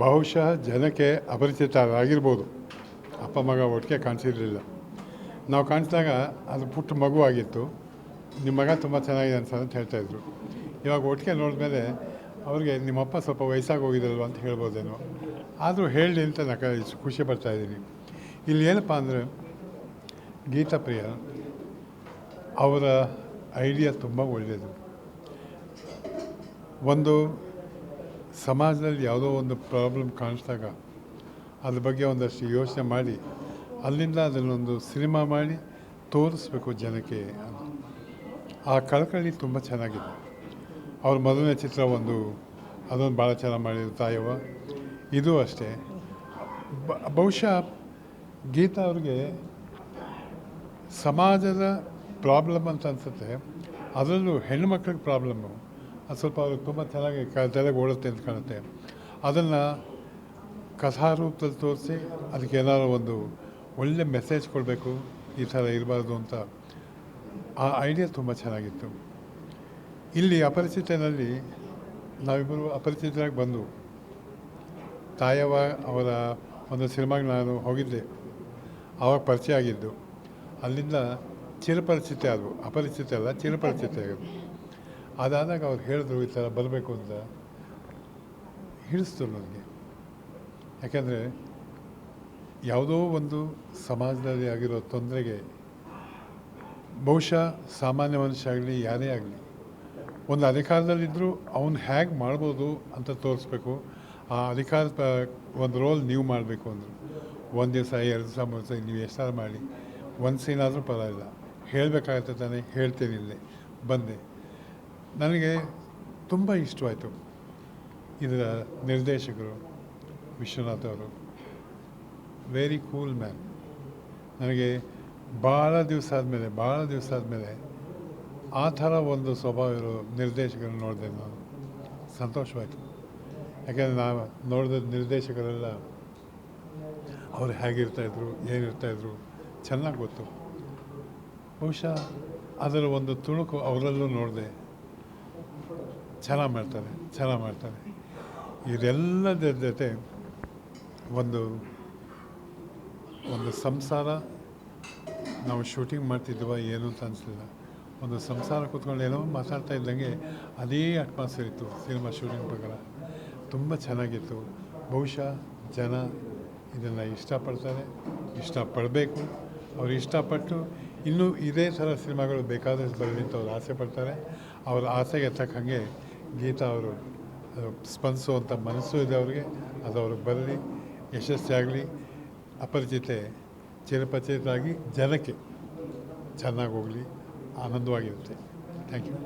ಬಹುಶಃ ಜನಕ್ಕೆ ಅಪರಿಚಿತರಾಗಿರ್ಬೋದು. ಅಪ್ಪ ಮಗ ಒಟ್ಟಿಗೆ ಕಾಣಿಸಿರಲಿಲ್ಲ. ನಾವು ಕಾಣಿಸಿದಾಗ ಅದು ಪುಟ್ಟ ಮಗು ಆಗಿತ್ತು. ನಿಮ್ಮ ಮಗ ತುಂಬ ಚೆನ್ನಾಗಿದೆ ಅಂತ ಹೇಳ್ತಾಯಿದ್ರು. ಇವಾಗ ಒಟ್ಟಿಗೆ ನೋಡಿದ್ಮೇಲೆ ಅವ್ರಿಗೆ ನಿಮ್ಮಪ್ಪ ಸ್ವಲ್ಪ ವಯಸ್ಸಾಗಿ ಹೋಗಿದ್ದಲ್ವ ಅಂತ ಹೇಳ್ಬೋದೇನೋ. ಆದರೂ ಹೇಳಲಿ ಅಂತ ನಾನು ಖುಷಿ ಪಡ್ತಾಯಿದ್ದೀನಿ. ಇಲ್ಲಿ ಏನಪ್ಪ ಅಂದರೆ ಗೀತಾ ಪ್ರಿಯ ಅವರ ಐಡಿಯಾ ತುಂಬ ಒಳ್ಳೆಯದು. ಒಂದು ಸಮಾಜದಲ್ಲಿ ಯಾವುದೋ ಒಂದು ಪ್ರಾಬ್ಲಮ್ ಕಾಣಿಸಿದಾಗ ಅದ್ರ ಬಗ್ಗೆ ಒಂದಷ್ಟು ಯೋಚನೆ ಮಾಡಿ ಅಲ್ಲಿಂದ ಅದನ್ನೊಂದು ಸಿನಿಮಾ ಮಾಡಿ ತೋರಿಸ್ಬೇಕು ಜನಕ್ಕೆ. ಆ ಕಳಕಳಿ ತುಂಬ ಚೆನ್ನಾಗಿದೆ. ಅವ್ರ ಮೊದಲನೇ ಚಿತ್ರ ಅದೊಂದು ಭಾಳ ಚೆನ್ನಾಗಿ ಮಾಡಿದ್ರು ತಾಯವ್ವ. ಇದು ಅಷ್ಟೇ. ಬಹುಶಃ ಗೀತಾ ಅವ್ರಿಗೆ ಸಮಾಜದ ಪ್ರಾಬ್ಲಮ್ ಅಂತ ಅನಿಸುತ್ತೆ. ಅದರಲ್ಲೂ ಹೆಣ್ಣುಮಕ್ಳಿಗೆ ಪ್ರಾಬ್ಲಮ್ಮು ಅದು ಸ್ವಲ್ಪ ಅವ್ರಿಗೆ ತುಂಬ ಚೆನ್ನಾಗಿ ತಲೆಗೆ ಓಡುತ್ತೆ ಅಂತ ಕಾಣುತ್ತೆ. ಅದನ್ನು ಕಥಾರೂಪದಲ್ಲಿ ತೋರಿಸಿ ಅದಕ್ಕೆ ಏನಾದ್ರು ಒಂದು ಒಳ್ಳೆ ಮೆಸೇಜ್ ಕೊಡಬೇಕು, ಈ ಥರ ಇರಬಾರ್ದು ಅಂತ. ಆ ಐಡಿಯಾ ತುಂಬ ಚೆನ್ನಾಗಿತ್ತು. ಇಲ್ಲಿ ಅಪರಿಚಿತನಲ್ಲಿ ನಾವಿಬ್ಬರು ಅಪರಿಚಿತರಾಗಿ ಬಂದು ತಾಯವ್ವ ಅವರ ಒಂದು ಸಿನಿಮಾಗೆ ನಾನು ಹೋಗಿದ್ದೆ. ಆವಾಗ ಪರಿಚಯ ಆಗಿದ್ದು. ಅಲ್ಲಿಂದ ಚಿರಪರಿಚಿತ ಆದವು. ಅಪರಿಚಿತ ಅಲ್ಲ, ಚಿರಪರಿಚಿತ ಆಗೋದು. ಅದಾದಾಗ ಅವ್ರು ಹೇಳಿದ್ರು ಈ ಥರ ಬರಬೇಕು ಅಂತ. ಹಿಡಿಸ್ತು ನನಗೆ. ಯಾಕೆಂದರೆ ಯಾವುದೋ ಒಂದು ಸಮಾಜದಲ್ಲಿ ಆಗಿರೋ ತೊಂದರೆಗೆ ಬಹುಶಃ ಸಾಮಾನ್ಯ ಮನುಷ್ಯ ಆಗಲಿ ಯಾರೇ ಆಗಲಿ ಒಂದು ಅಧಿಕಾರದಲ್ಲಿದ್ದರೂ ಅವನು ಹೇಗೆ ಮಾಡ್ಬೋದು ಅಂತ ತೋರಿಸ್ಬೇಕು. ಆ ಅಧಿಕಾರದ ಒಂದು ರೋಲ್ ನೀವು ಮಾಡಬೇಕು ಅಂದರು. ಒಂದು ದಿವಸ 2 ದಿವಸ 3 ದಿವಸ ನೀವು ಎಷ್ಟಾದ್ರು ಮಾಡಿ ಒಂದು ಸೀನಾದರೂ ಪರವಾಗಿಲ್ಲ, ಹೇಳಬೇಕಾಗತ್ತೆ ತಾನೇ, ಹೇಳ್ತೀನಿ ಇಲ್ಲೇ ಬಂದೆ. ನನಗೆ ತುಂಬ ಇಷ್ಟವಾಯಿತು. ಇದರ ನಿರ್ದೇಶಕರು ವಿಶ್ವನಾಥ್ ಅವರು ವೆರಿ ಕೂಲ್ ಮ್ಯಾನ್. ನನಗೆ ಭಾಳ ದಿವಸ ಆದಮೇಲೆ ಆ ಥರ ಒಂದು ಸ್ವಭಾವ ಇರೋ ನಿರ್ದೇಶಕರನ್ನು ನೋಡಿದೆ. ನಾನು ಸಂತೋಷವಾಯಿತು. ಯಾಕೆಂದರೆ ನಾವು ನೋಡಿದ ನಿರ್ದೇಶಕರೆಲ್ಲ ಅವರು ಹೇಗಿರ್ತಾಯಿದ್ರು, ಏನಿರ್ತಾಯಿದ್ರು ಚೆನ್ನಾಗಿ ಗೊತ್ತು. ಬಹುಶಃ ಅದರ ಒಂದು ತುಣುಕು ಅವರಲ್ಲೂ ನೋಡಿದೆ. ಚೆನ್ನಾಗಿ ಮಾಡ್ತಾರೆ. ಇದೆಲ್ಲದ ಜೊತೆ ಒಂದು ಸಂಸಾರ ನಾವು ಶೂಟಿಂಗ್ ಮಾಡ್ತಿದ್ವ ಏನು ಅಂತ ಅನಿಸಲಿಲ್ಲ. ಒಂದು ಸಂಸಾರ ಕೂತ್ಕೊಂಡು ಏನೋ ಮಾತಾಡ್ತಾ ಇದ್ದಂಗೆ ಅದೇ ಅಟ್ಮಾಸ್ಫಿಯರ್ ಇತ್ತು ಸಿನಿಮಾ ಶೂಟಿಂಗ್ ಪ್ರಕಾರ. ತುಂಬ ಚೆನ್ನಾಗಿತ್ತು. ಬಹುಶಃ ಜನ ಇದನ್ನು ಇಷ್ಟಪಡಬೇಕು. ಅವ್ರು ಇಷ್ಟಪಟ್ಟು ಇನ್ನೂ ಇದೇ ಥರ ಸಿನಿಮಾಗಳು ಬೇಕಾದಷ್ಟು ಬರಲಿ ಅಂತ ಅವ್ರು ಆಸೆ ಪಡ್ತಾರೆ. ಅವ್ರ ಆಸೆಗೆ ತಕ್ಕಂಗೆ ಗೀತಾ ಅವರು ಸ್ಪಂದಿಸುವಂಥ ಮನಸ್ಸು ಇದೆ ಅವ್ರಿಗೆ. ಅದು ಅವ್ರಿಗೆ ಬರಲಿ, ಯಶಸ್ವಿಯಾಗಲಿ. ಅಪರಿಚಿತೆ ಚಿರಪರಿಚಿತರಾಗಿ ಜನಕ್ಕೆ ಚೆನ್ನಾಗಿ ಹೋಗಲಿ, ಆನಂದವಾಗಿರುತ್ತೆ. Thank you.